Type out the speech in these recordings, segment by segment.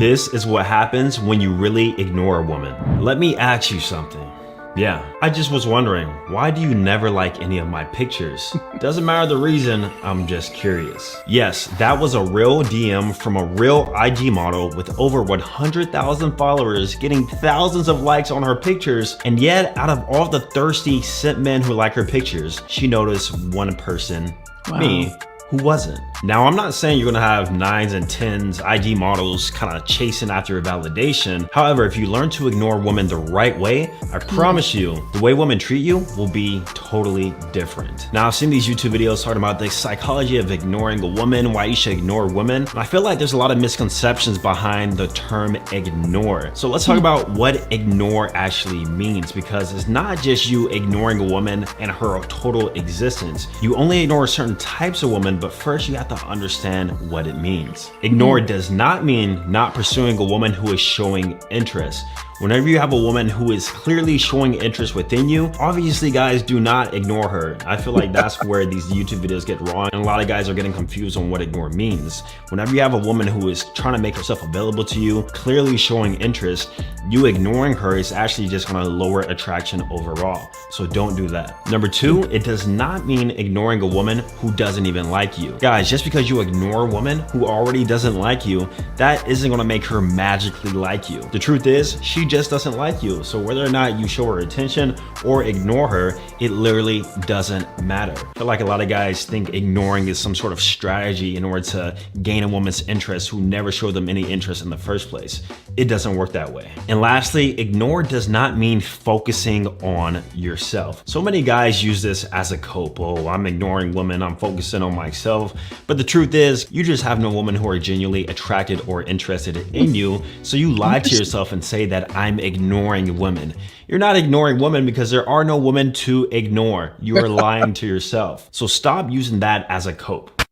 This is what happens when you really ignore a woman. Let me ask you something. Yeah, I just was wondering, why do you never like any of my pictures? Doesn't matter the reason, I'm just curious. Yes, that was a real DM from a real IG model with over 100,000 followers getting thousands of likes on her pictures, and yet out of all the thirsty simp men who like her pictures, she noticed one person, me, who wasn't. Now, I'm not saying you're gonna have 9s and 10s IG models kind of chasing after your validation. However, if you learn to ignore women the right way, I promise you, the way women treat you will be totally different. Now, I've seen these YouTube videos talking about the psychology of ignoring a woman, why you should ignore women. And I feel like there's a lot of misconceptions behind the term ignore. So let's talk about what ignore actually means, because it's not just you ignoring a woman and her total existence. You only ignore certain types of women, but first you have to understand what it means. Ignore does not mean not pursuing a woman who is showing interest. Whenever you have a woman who is clearly showing interest within you, obviously guys, do not ignore her. I feel like that's where these YouTube videos get wrong, and a lot of guys are getting confused on what ignore means. Whenever you have a woman who is trying to make herself available to you, clearly showing interest, you ignoring her is actually just gonna lower attraction overall. So don't do that. Number two, it does not mean ignoring a woman who doesn't even like you. Guys, just because you ignore a woman who already doesn't like you, that isn't gonna make her magically like you. The truth is, she just doesn't like you. So whether or not you show her attention or ignore her, it literally doesn't matter. I feel like a lot of guys think ignoring is some sort of strategy in order to gain a woman's interest who never showed them any interest in the first place. It doesn't work that way. And lastly, ignore does not mean focusing on yourself. So many guys use this as a cope. Oh, I'm ignoring women, I'm focusing on myself. But the truth is, you just have no women who are genuinely attracted or interested in you. So you lie to yourself and say that I'm ignoring women. You're not ignoring women because there are no women to ignore. You are lying to yourself. So stop using that as a cope.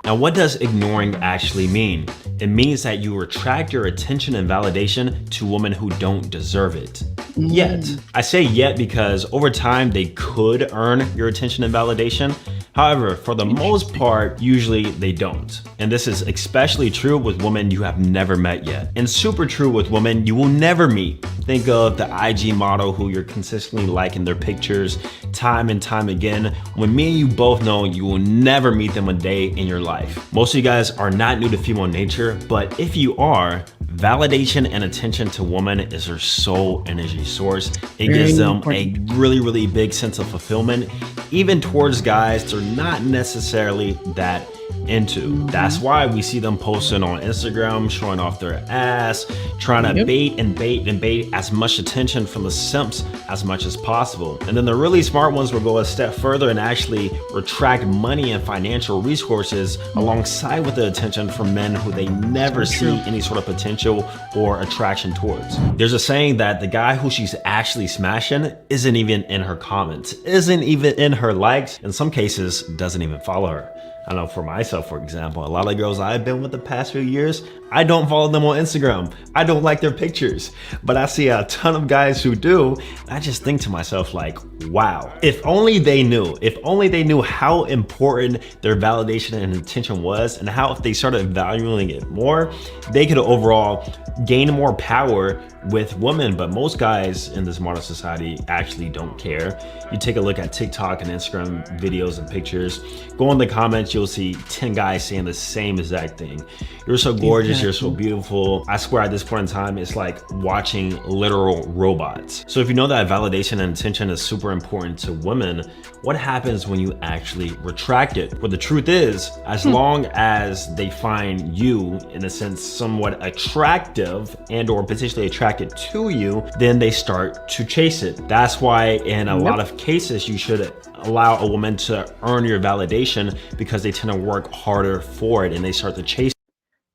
Now, what does ignoring actually mean? It means that you retract your attention and validation to women who don't deserve it. Yet. I say yet because over time they could earn your attention and validation. However, for the most part, usually they don't. And this is especially true with women you have never met yet. And super true with women you will never meet. Think of the IG model who you're consistently liking their pictures time and time again, when me and you both know you will never meet them a day in your life. Most of you guys are not new to female nature, but if you are, validation and attention to women is their sole energy source. It gives them a really, really big sense of fulfillment, even towards guys they're not necessarily that into. That's why we see them posting on Instagram, showing off their ass, trying to bait and bait and bait as much attention from the simps as much as possible. And then the really smart ones will go a step further and actually retract money and financial resources alongside with the attention from men who they never see any sort of potential or attraction towards. There's a saying that the guy who she's actually smashing isn't even in her comments, isn't even in her likes, in some cases doesn't even follow her. I know for myself, for example, a lot of girls I've been with the past few years, I don't follow them on Instagram. I don't like their pictures, but I see a ton of guys who do. I just think to myself like, wow, if only they knew how important their validation and attention was, and how if they started valuing it more, they could overall gain more power with women. But most guys in this modern society actually don't care. You take a look at TikTok and Instagram videos and pictures, go in the comments, you'll see 10 guys saying the same exact thing. You're so gorgeous, you're so beautiful. I swear at this point in time, it's like watching literal robots. So if you know that validation and attention is super important to women, what happens when you actually retract it? Well, the truth is, as long as they find you, in a sense, somewhat attractive and or potentially attracted to you, then they start to chase it. That's why in a lot of cases, you should allow a woman to earn your validation, because they tend to work harder for it and they start to chase.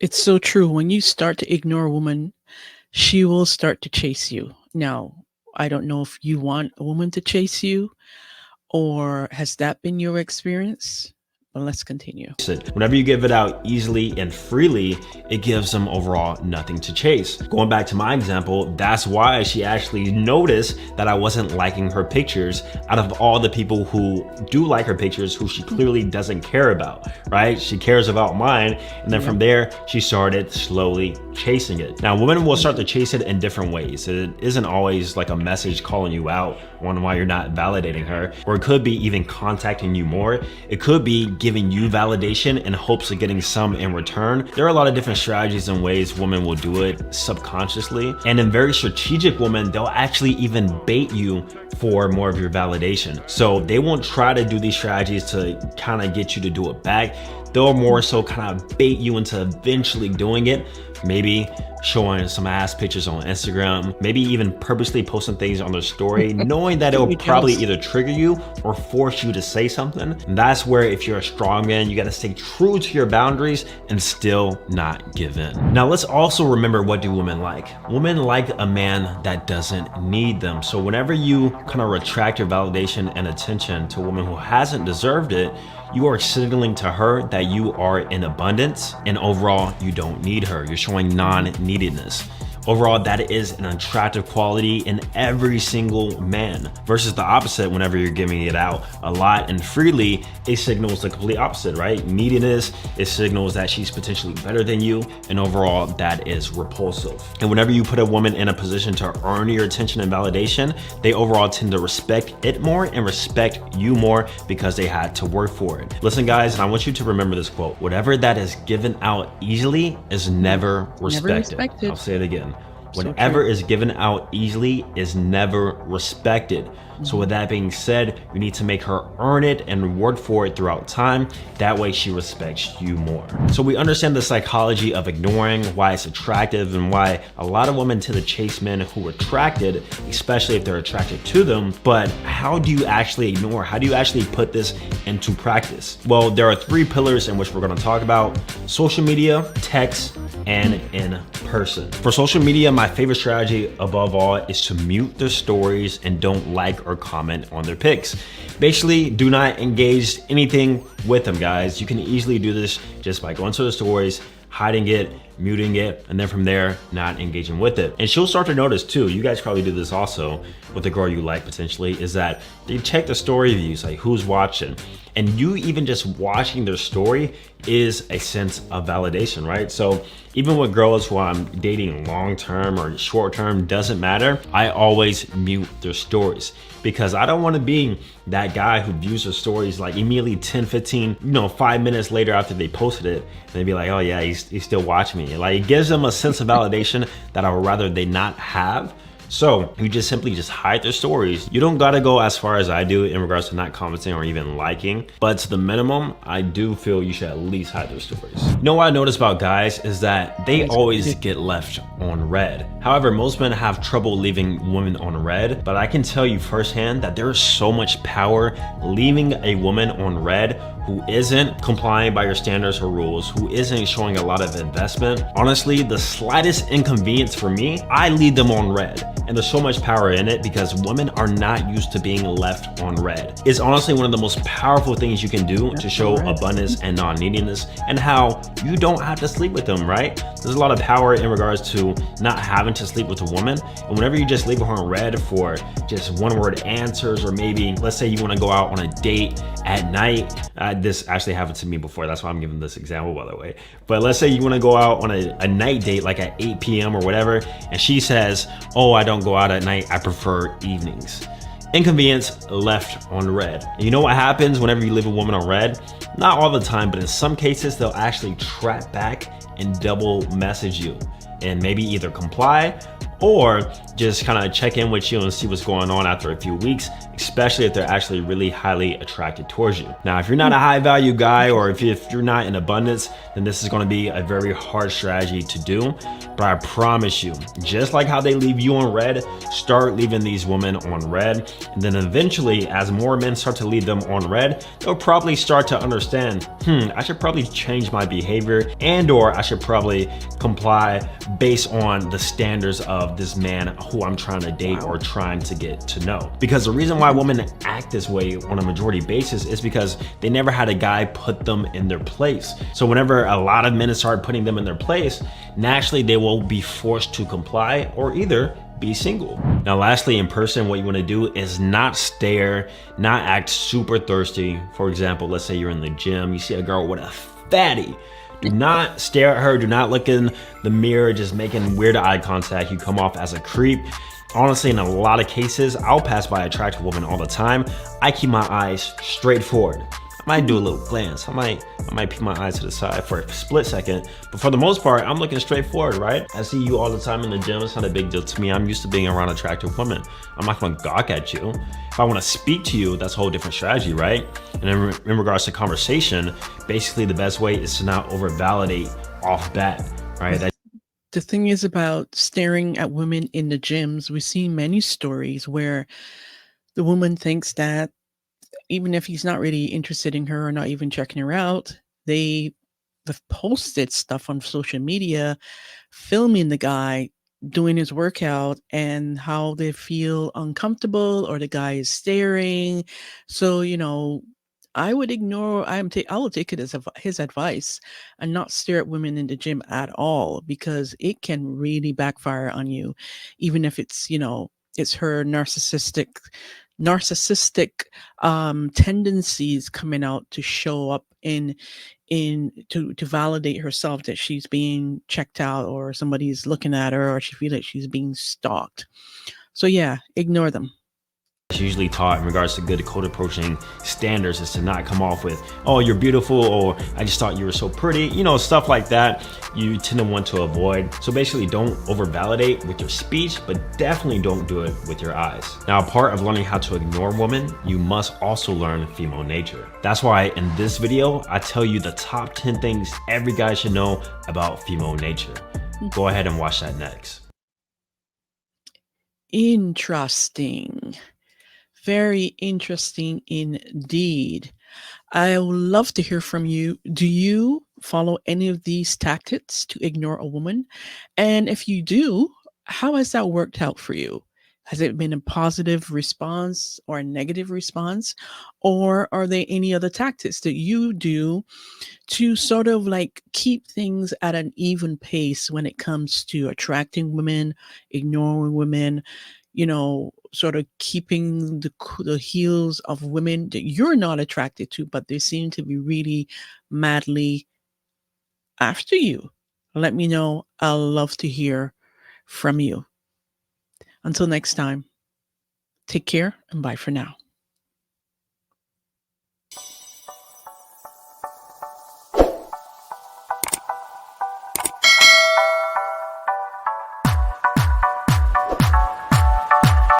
It's so true. When you start to ignore a woman, she will start to chase you. Now, I don't know if you want a woman to chase you, or has that been your experience? But let's continue. Whenever you give it out easily and freely, it gives them overall nothing to chase. Going back to my example, that's why she actually noticed that I wasn't liking her pictures out of all the people who do like her pictures, who she clearly doesn't care about, right? She cares about mine. And then from there, she started slowly chasing it. Now, women will start to chase it in different ways. It isn't always like a message calling you out on why you're not validating her, or it could be even contacting you more. It could be giving you validation in hopes of getting some in return. There are a lot of different strategies and ways women will do it subconsciously. And in very strategic women, they'll actually even bait you for more of your validation. So they won't try to do these strategies to kind of get you to do it back. They'll more so kind of bait you into eventually doing it. Maybe showing some ass pictures on Instagram, maybe even purposely posting things on their story, knowing that it'll probably either trigger you or force you to say something. And that's where, if you're a strong man, you got to stay true to your boundaries and still not give in. Now, let's also remember, what do women like? Women like a man that doesn't need them. So whenever you kind of retract your validation and attention to a woman who hasn't deserved it, you are signaling to her that you are in abundance and overall you don't need her. You're showing non-neededness. Overall, that is an attractive quality in every single man, versus the opposite. Whenever you're giving it out a lot and freely, it signals the complete opposite, right? Neediness, it signals that she's potentially better than you, and overall that is repulsive. And whenever you put a woman in a position to earn your attention and validation, they overall tend to respect it more and respect you more because they had to work for it. Listen, guys, and I want you to remember this quote: whatever that is given out easily is never respected. I'll say it again. Whatever is given out easily is never respected. So with that being said, you need to make her earn it and reward for it throughout time. That way she respects you more. So we understand the psychology of ignoring, why it's attractive, and why a lot of women tend to chase men who are attracted, especially if they're attracted to them. But how do you actually ignore? How do you actually put this into practice? Well, there are 3 pillars in which we're going to talk about: social media, text, and in person. For social media, my favorite strategy above all is to mute their stories and don't like or comment on their pics. Basically, do not engage anything with them, guys. You can easily do this just by going to the stories, hiding it, muting it, and then from there, not engaging with it. And she'll start to notice too, you guys probably do this also with the girl you like potentially, is that they check the story views, like who's watching. And you even just watching their story is a sense of validation, right? So even with girls who I'm dating long-term or short-term, doesn't matter, I always mute their stories, because I don't want to be that guy who views their stories like immediately 10, 15, 5 minutes later after they posted it, and they'd be like, oh yeah, he's still watching me. Like, it gives them a sense of validation that I would rather they not have. So you just simply hide their stories. You don't gotta go as far as I do in regards to not commenting or even liking, but to the minimum, I do feel you should at least hide their stories. You know what I noticed about guys is that they always get left on red. However, most men have trouble leaving women on red, but I can tell you firsthand that there is so much power leaving a woman on red who isn't complying by your standards or rules, who isn't showing a lot of investment. Honestly, the slightest inconvenience for me, I leave them on red. And there's so much power in it because women are not used to being left on red. It's honestly one of the most powerful things you can do to show abundance and non-neediness, and how you don't have to sleep with them, right? There's a lot of power in regards to not having to sleep with a woman. And whenever you just leave her on red for just one-word answers, or maybe let's say you want to go out on a date at night. This actually happened to me before. That's why I'm giving this example, by the way. But let's say you want to go out on a night date, like at 8 p.m. or whatever. And she says, oh, I don't go out at night. I prefer evenings. Inconvenience, left on red. And you know what happens whenever you leave a woman on red? Not all the time, but in some cases, they'll actually trap back and double message you and maybe either comply or just kind of check in with you and see what's going on after a few weeks, especially if they're actually really highly attracted towards you. Now, if you're not a high value guy, or if you're not in abundance, then this is going to be a very hard strategy to do. But I promise you, just like how they leave you on red, start leaving these women on red. And then eventually, as more men start to leave them on red, they'll probably start to understand, I should probably change my behavior, and or I should probably comply based on the standards of about this man who I'm trying to date or trying to get to know. Because the reason why women act this way on a majority basis is because they never had a guy put them in their place. So whenever a lot of men start putting them in their place, naturally they will be forced to comply or either be single. Now, lastly, in person, what you want to do is not stare, not act super thirsty. For example, let's say you're in the gym, you see a girl with a fatty. Do not stare at her. Do not look in the mirror, just making weird eye contact. You come off as a creep. Honestly, in a lot of cases, I'll pass by attractive women all the time. I keep my eyes straight forward. I might do a little glance. I might peek my eyes to the side for a split second, but for the most part, I'm looking straight forward, right? I see you all the time in the gym. It's not a big deal to me. I'm used to being around attractive women. I'm not gonna gawk at you. If I wanna speak to you, that's a whole different strategy, right? And in regards to conversation, basically the best way is to not over-validate off bat, right? The thing is about staring at women in the gyms, we see many stories where the woman thinks that even if he's not really interested in her or not even checking her out, they've posted stuff on social media, filming the guy doing his workout and how they feel uncomfortable or the guy is staring. So, I would ignore, I will take it as his advice and not stare at women in the gym at all, because it can really backfire on you, even if it's her narcissistic tendencies coming out to show up to validate herself that she's being checked out or somebody's looking at her or she feels like she's being stalked. So yeah, ignore them. Usually taught in regards to good code approaching standards is to not come off with, oh, you're beautiful, or I just thought you were so pretty, stuff like that you tend to want to avoid. So basically don't over validate with your speech, but definitely don't do it with your eyes. Now, a part of learning how to ignore women, you must also learn female nature. That's why in this video, I tell you the top 10 things every guy should know about female nature. Go ahead and watch that next. Interesting. Very interesting indeed. I would love to hear from you. Do you follow any of these tactics to ignore a woman? And if you do, how has that worked out for you? Has it been a positive response or a negative response? Or are there any other tactics that you do to sort of like keep things at an even pace when it comes to attracting women, ignoring women, sort of keeping the heels of women that you're not attracted to, but they seem to be really madly after you? Let me know. I'll love to hear from you. Until next time, take care and bye for now.